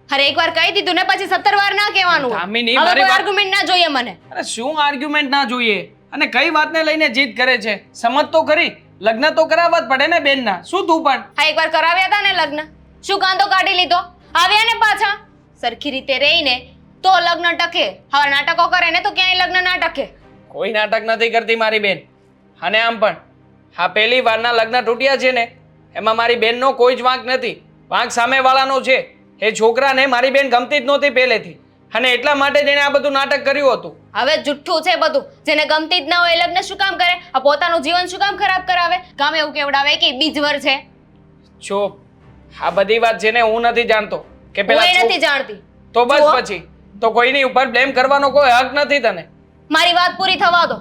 અરે એકવાર કહી દીધું ને પછી 17 વાર ના કહેવાનું દામિની, હવે મારી કોઈ વાત- આર્ગ્યુમેન્ટ ના જોઈએ મને. અરે શું આર્ગ્યુમેન્ટ ના જોઈએ? અને કઈ વાતને લઈને જીદ કરે છે? સમજ તો ખરી, લગ્ન તો કરાવવા જ પડે ને બેનના. શું તું પણ? હા એકવાર કરાવ્યા હતા ને લગ્ન, શું કાંદો કાઢી લીધો? આવ્યા ને પાછા સરખી રીતે રહીને તો લગ્ન ટકે. હવે નાટકો કરે ને તો ક્યાંય લગ્ન ના ટકે. કોઈ નાટક નથી કરતી મારી બેન. અને આમ પણ હા પહેલી વારના લગ્ન તૂટ્યા છે ને એમાં મારી બેનનો કોઈ જ વાંક નથી. વાંક સામેવાળાનો છે. એ છોકરાને મારી બેન ગમતી જ નહોતી પહેલેથી, અને એટલા માટે જ એણે આ બધું નાટક કર્યું હતું. હવે જુઠ્ઠું છે બધું. જેને ગમતી જ ના હોય એ લગ્ન શું કામ કરે? આ પોતાનું જીવન શું કામ ખરાબ કરાવે? ગામે એવું કેવડાવે કે બીજવર છે. જો આ બધી વાત છે ને હું નથી જાણતો કે પેલા કોઈ નથી જાણતી. તો બસ જુઓ, પછી તો કોઈની ઉપર બ્લેમ કરવાનો કોઈ હક નથી તને. મારી વાત પૂરી થવા દો,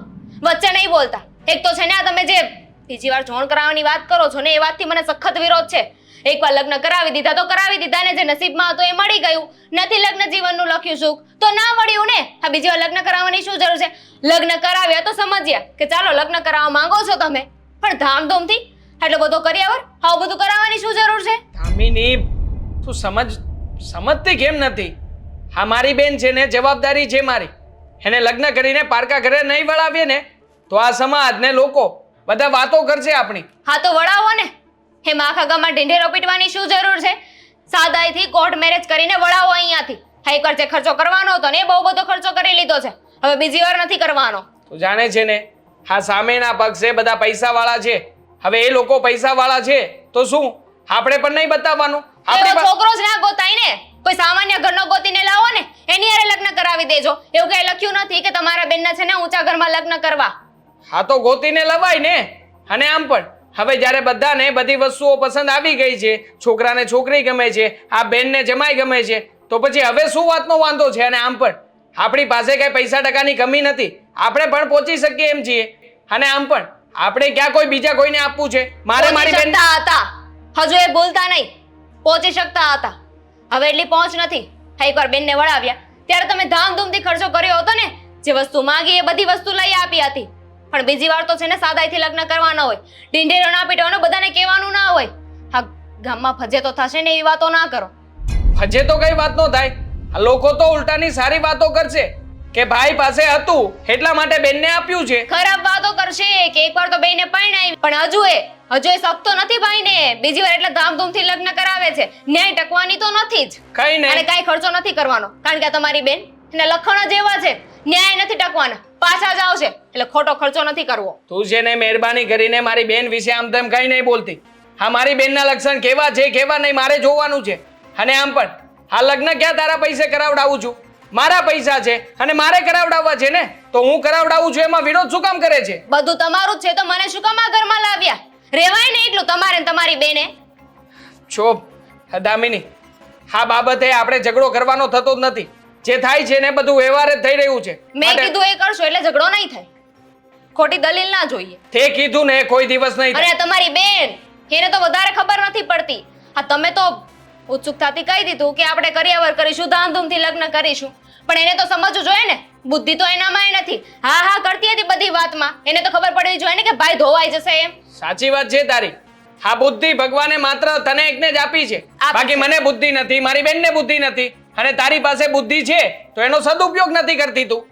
વચ્ચે નહીં બોલતા. એક તો છે ને આ તમે જે બીજી વાર જોણ કરાવવાની વાત કરો છો ને એ વાતથી મને સખત વિરોધ છે. એકવાર લગ્ન કરાવી દીધા તો કરાવી દીધા ને, જે નસીબમાં હતું એ મળી ગયું. નથી લગ્ન જીવનનું લખ્યું સુખ તો ના મળ્યું ને. આ બીજી વાર લગ્ન કરાવવાની શું જરૂર છે? લગ્ન કરાવ્યા તો સમજ્યા કે ચાલો લગ્ન કરાવવા માંગો છો તમે, પણ ધામધૂમથી એટલો બધો કર્યાવર આવું બધું કરાવવાની શું જરૂર છે? ધામિની, તું સમજતી કેમ નથી? હા મારી બેન છે ને, જવાબદારી છે મારી. એને લગ્ન કરીને પારકા ઘરે નહીં વળાવીએ ને તો આ સમાજ ને લોકો બધા વાતો કરશે આપણી. હા તો વળાવો ને. એમાં આખા ગામમાં ઢીંઢેરો પીટવાની શું જરૂર છે? સાદાઈથી કોર્ટ મેરેજ કરીને વળાવો અહીંયાથી. હા એકવાર જે ખર્ચો કરવાનો હતો ને એ બહુ બધો ખર્ચો કરી લીધો છે, હવે બીજી વાર નથી કરવાનો. તું જાણે છે ને હા સામેના પક્ષે બધા પૈસાવાળા છે. હવે એ લોકો પૈસાવાળા છે તો શું આપણે પણ નહીં બતાવવાનું? એવો છોકરો જ ના ગોતાય ને, કોઈ સામાન્ય ઘરનો ગોતીને લાવો ને, એની હારે લગ્ન કરાવી દેજો. એવું કઈ લખ્યું નથી કે તમારા બેનના છે ને ઊંચા ઘરમાં લગ્ન કરવા. હા તો ગોતીને લવાય ને. અને આમ પણ હવે જ્યારે બધાને બધી વસ્તુઓ પસંદ આવી ગઈ છે, છોકરાને છોકરી ગમે છે, આ બેનને જમાઈ ગમે છે, તો પછી હવે શું વાતનો વાંધો છે? અને આમ પણ આપણી પાસે કઈ પૈસા ટકાની કમી નથી, આપણે પણ પહોંચી શકીએ એમ છીએ. અને આમ પણ આપણે ક્યાં કોઈ બીજા કોઈને આપવું છે? મારે મારી બેન હતા, હજુ એ ભૂલતા નહીં. પહોંચી શકતા હતા, હવે એટલી પહોંચ નથી. એકવાર બેનને વળાવ્યા ત્યારે તમે ધામધૂમથી ખર્ચો કર્યો હતો ને, જે વસ્તુ માંગી એ બધી વસ્તુ લઈ આપી હતી. પણ બીજી વાર તો છે ને સાદાઈથી લગ્ન કરવાના હોય, ઢીંઢેરો ના પીટવાનો, બધાને કહેવાનું ના હોય. હા ગામમાં ફજે તો થશે ને એવી વાતો ના કરો. હજે તો કઈ વાત નો થાય. આ લોકો તો ઉલટાની સારી વાતો કરશે કે ભાઈ પાસે હતું એટલા માટે બેનને આપ્યું છે. ખરાબ વાતો કરશે કે એકવાર તો બેને પરણાવી, પણ હજુ એ શકતો નથી ભાઈને. બીજી વાર એટલે ધામધૂમથી લગ્ન કરાવે છે. ન્યાય ટકવાની તો નથી જ. કઈ અને નહીં. કાંઈ ખર્ચો નથી કરવાનો, કારણ કે આ તમારી બેન એને લખણ જ એવા છે. ન્યાય નથી ટકવાના, પાછા જ આવશે. એટલે ખોટો ખર્ચો નથી કરવો. તું છે ને મહેરબાની કરીને મારી બેન વિશે આમ તેમ કઈ નહીં બોલતી. હા મારી બેનના લક્ષણ કેવા છે કેવા નહીં મારે જોવાનું છે. અને આમ પણ આ લગ્ન ક્યાં તારા પૈસે કરાવડાવું છું? મારા પૈસા છે અને મારે કરાવડાવવા છે ને, તો હું કરાવડાવું છું એમાં વિરોધ શું કામ કરે છે? બધું તમારું જ છે તો મને શું કામ આ ઘરમાં લાવ્યા? રેવાય ને એટલું તમારે ને તમારી બેને. છો દામિની, આ બાબતે આપણે ઝઘડો કરવાનો થતો જ નથી. જે થાય છે ને બધું વ્યવહાર જ થઈ રહ્યું છે. મેં કીધું એ કરશો એટલે ઝઘડો નહીં થાય. ખોટી દલીલ ના જોઈએ. તે કીધું ને કોઈ દિવસ નહીં થાય. અરે તમારી બેન, એને તો વધારે ખબર નથી પડતી. આ તમે તો ઉત્સુકતાથી કહી દીધું કે આપણે કરિયાવર કરીશું, ધામધૂમથી લગ્ન કરીશું, પણ એને તો સમજવું જોઈએ ને. બુદ્ધિ તો એનામાં નથી. હા હા કરતી હતી બધી વાતમાં, એને તો ખબર પડવી જોઈએ ને કે ભાઈ ધોવાઈ જશે એમ. સાચી વાત છે તારી. આ બુદ્ધિ ભગવાને માત્ર તને એકને જ આપી છે. બાકી મને બુદ્ધિ નથી, મારી બેનને બુદ્ધિ નથી. અને તારી પાસે બુદ્ધિ છે તો એનો સદુપયોગ નથી કરતી તું.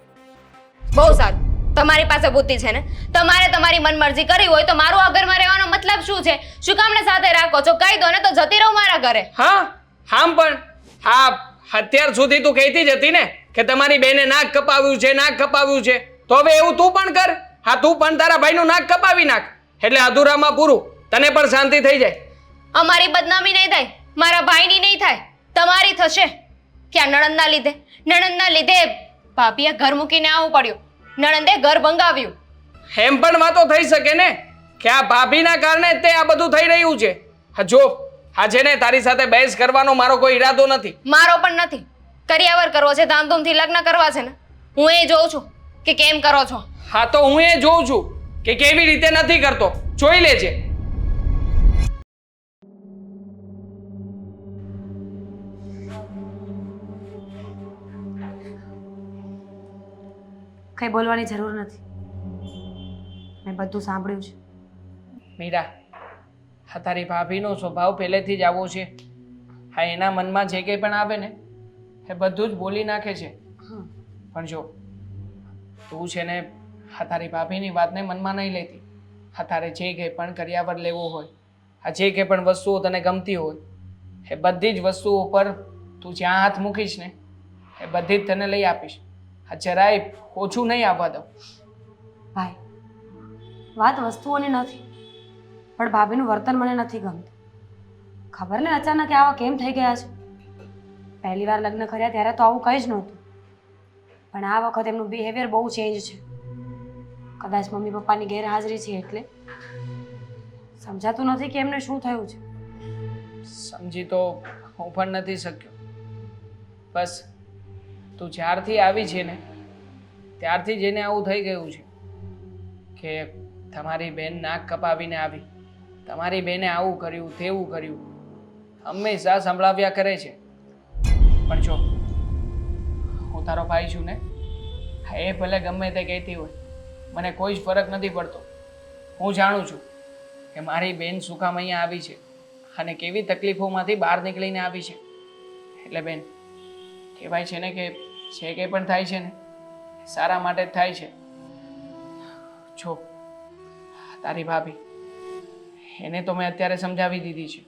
બહુ સારું, તમારી પાસે બુદ્ધિ છે ને. તમારે તમારી મનમરજી કરી હોય તો મારું આ ઘરમાં રહેવાનો મતલબ શું છે? શું કામને સાથે રાખો છો? કહી દો ને તો જતી રહું મારા ઘરે. હા આમ પણ હા અત્યાર સુધી તું કહેતી જ હતી ને કે તમારી બેને નાક કપાવ્યું છે, નાક કપાવ્યું છે, તો હવે એવું તું પણ કર. હા તું પણ તારા ભાઈનું નાક કપાવી નાખ, એટલે અધૂરામાં પૂરું, તને પણ શાંતિ થઈ જાય. અમારી બદનામી નહીં થાય, મારા ભાઈની નહીં થાય, તમારી થશે. કે આ નણંદના લીધે ભાભીએ ઘર મૂકીને આવવું પડ્યું, નણંદે ઘર ભંગાવ્યું. એમ પણ વાતો થઈ શકે ને કે આ ભાભીના કારણે જ તે આ બધું થઈ રહ્યું છે. હા જો આ છે ને તારી સાથે બહેસ કરવાનો મારો કોઈ ઈરાદો નથી. મારો પણ નથી. કરિયાવર કરવો છે, ધામધૂમથી લગ્ન કરવા છે ને. હું એ જોઉં છું કે કેમ કરો છો. હા તો હું એ જોઉં છું કે કેવી રીતે નથી કરતો, જોઈ લેજે. કંઈ બોલવાની જરૂર નથી, મેં બધું સાંભળ્યું છે. મીરા, હા તારી ભાભીનો સ્વભાવ પહેલેથી જ આવો છે. હા એના મનમાં જે કંઈ પણ આવે ને એ બધું જ બોલી નાખે છે. હા પણ જો તું છે ને આ તારી ભાભીની વાતને મનમાં નહીં લેતી. આ તારે જે કંઈ પણ કર્યાવર લેવો હોય, આ જે કંઈ પણ વસ્તુઓ તને ગમતી હોય, એ બધી જ વસ્તુઓ પર તું જ્યાં હાથ મૂકીશ ને એ બધી જ તને લઈ આપીશ. આ જરાય ઓછું નહીં આવવા દઉં. ભાઈ, વાત વસ્તુઓની નથી, પણ ભાભીનું વર્તન મને નથી ગમતું. ખબર ને અચાનક આવા કેમ થઈ ગયા છે. પહેલી વાર લગ્ન કર્યા ત્યારે તો આવું કંઈ જ નહોતું, પણ આ વખત એમનું બિહેવિયર બહુ ચેન્જ છે. કદાચ મમ્મી પપ્પાની ગેરહાજરી છે એટલે સમજાતું નથી કે એમને શું થયું છે. સમજી તો હું પણ નથી શક્યો. બસ તું જ્યારથી આવી છે ને ત્યારથી જ એને આવું થઈ ગયું છે કે તમારી બેન નાક કપાવીને આવી, તમારી બેને આવું કર્યું તેવું કર્યું, હંમેશા સંભળાવ્યા કરે છે. પણ જો હું તારો ભાઈ છું ને, એ ભલે ગમે તે કહેતી હોય, મને કોઈ જ ફરક નથી પડતો. હું જાણું છું કે મારી બેન શું કામ અહીંયા આવી છે અને કેવી તકલીફોમાંથી બહાર નીકળીને આવી છે. એટલે બેન, કહેવાય છે ને કે જે કંઈ પણ થાય છે ને એ સારા માટે જ થાય છે. જો તારી ભાભી, એને તો મેં અત્યારે સમજાવી દીધી છે.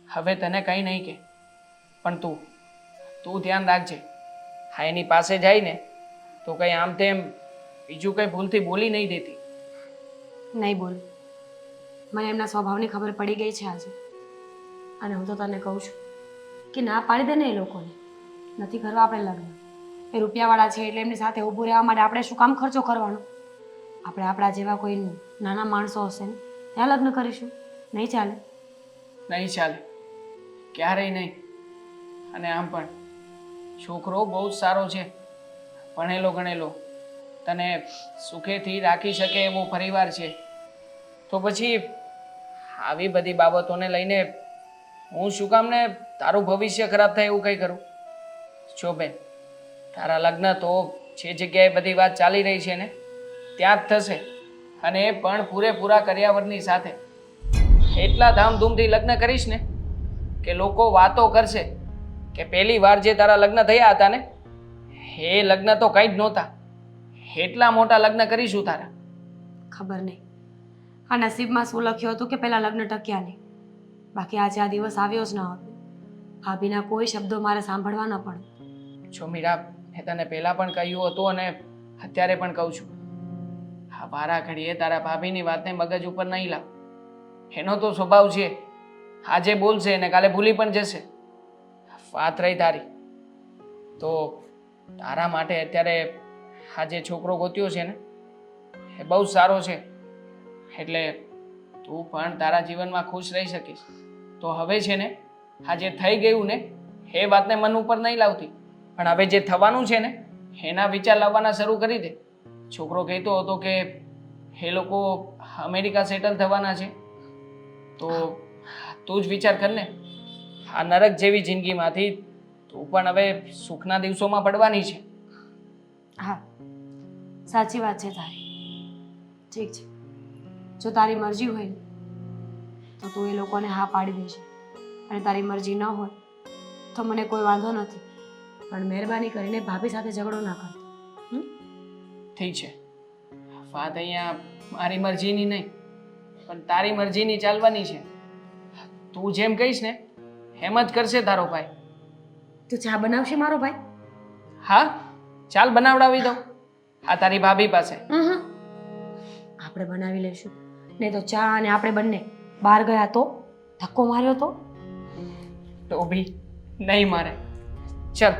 હવે તને કંઈ નહીં કહે, પણ તું ધ્યાન રાખજે. હા, એની પાસે જાય ને તો કંઈ આમ તેમ બીજું કંઈ ભૂલથી બોલી નહીં દેતી. નહીં બોલ, મને એમના સ્વભાવની ખબર પડી ગઈ છે આજે. અને હું તો તને કહું છું કે ના પાડી દે ને એ લોકોને. નથી કરવા આપણે લગ્ન. એ રૂપિયાવાળા છે એટલે એમની સાથે ઊભું રહેવા માટે આપણે શું કામ ખર્ચો કરવાનો? આપણે આપણા જેવા કોઈ નાના માણસો હશે ને ત્યાં લગ્ન કરીશું. નહીં ચાલે. નહીં ચાલે, ક્યારેય નહીં. અને આમ પણ છોકરો બહુ જ સારો છે, ભણેલો ગણેલો, તને સુખેથી રાખી શકે એવો પરિવાર છે. તો પછી આવી બધી બાબતોને લઈને હું શું કામ ને તારું ભવિષ્ય ખરાબ થાય એવું કંઈ કરું? જો બેન, તારા લગ્ન તો જે જગ્યાએ બધી વાત ચાલી રહી છે ને ત્યાં જ થશે, અને એ પણ પૂરેપૂરા કર્યાવરની સાથે. એટલા ધામધૂમથી લગ્ન કરીશ ને કે લોકો વાતો કરશે કે પહેલી વાર જે તારા લગ્ન થયા હતા ને એ લગ્ન તો કંઈ જ નહોતા. એટલા મોટા લગ્ન કરીશું તારા. ખબર નહીં આ નસીબમાં શું લખ્યું હતું કે પહેલાં લગ્ન ટક્યા નહીં. બાકી આજે આ દિવસ આવ્યો જ ન હતો. ભાભીના કોઈ શબ્દો મારે સાંભળવા ન પડે. જો મીરા, મેં તને પહેલાં પણ કહ્યું હતું અને અત્યારે પણ કહું છું, આ વારા ઘડીએ તારા ભાભીની વાતને મગજ ઉપર નહીં લાવ. એનો તો સ્વભાવ છે, આજે બોલશે અને કાલે ભૂલી પણ જશે. વાત રહી તારી, તો તારા માટે અત્યારે આ જે છોકરો ગોત્યો છે ને એ બહુ સારો છે, એટલે તું પણ તારા જીવનમાં ખુશ રહી શકીશ. તો હવે છે ને આ જે થઈ ગયું ને એ વાતને મન ઉપર નહીં લાવતી, પણ હવે જે થવાનું છે ને એના વિચાર લાવવાના શરૂ કરી દે. છોકરો કહેતો હતો કે એ લોકો અમેરિકા સેટલ થવાના છે, તો તું જ વિચાર કર ને, આ નરક જેવી જિંદગીમાંથી તું પણ હવે સુખના દિવસોમાં પડવાની છે. હા, સાચી વાત છે તારી. ઠીક છે, જો તારી મરજી હોય ને તો તું એ લોકોને હા પાડી દેજે, અને તારી મરજી ન હોય તો મને કોઈ વાંધો નથી, પણ મહેરબાની કરીને ભાભી સાથે ઝઘડો ના કરતો. ઠીક છે, વાત અહીંયા મારી મરજીની નહીં પણ તારી મરજીની ચાલવાની છે. તું જેમ કહીશ ને એમ જ કરશે તારો ભાઈ. તું ચા બનાવશે મારો ભાઈ? હા, ચાલ બનાવડાવી દઉં આ તારી ભાભી પાસે. આપણે બનાવી લઈશું, નહીં તો ચા અને આપણે બંને બહાર ગયા તો ધક્કો માર્યો તો તો ભી નહીં મારે. ચાલ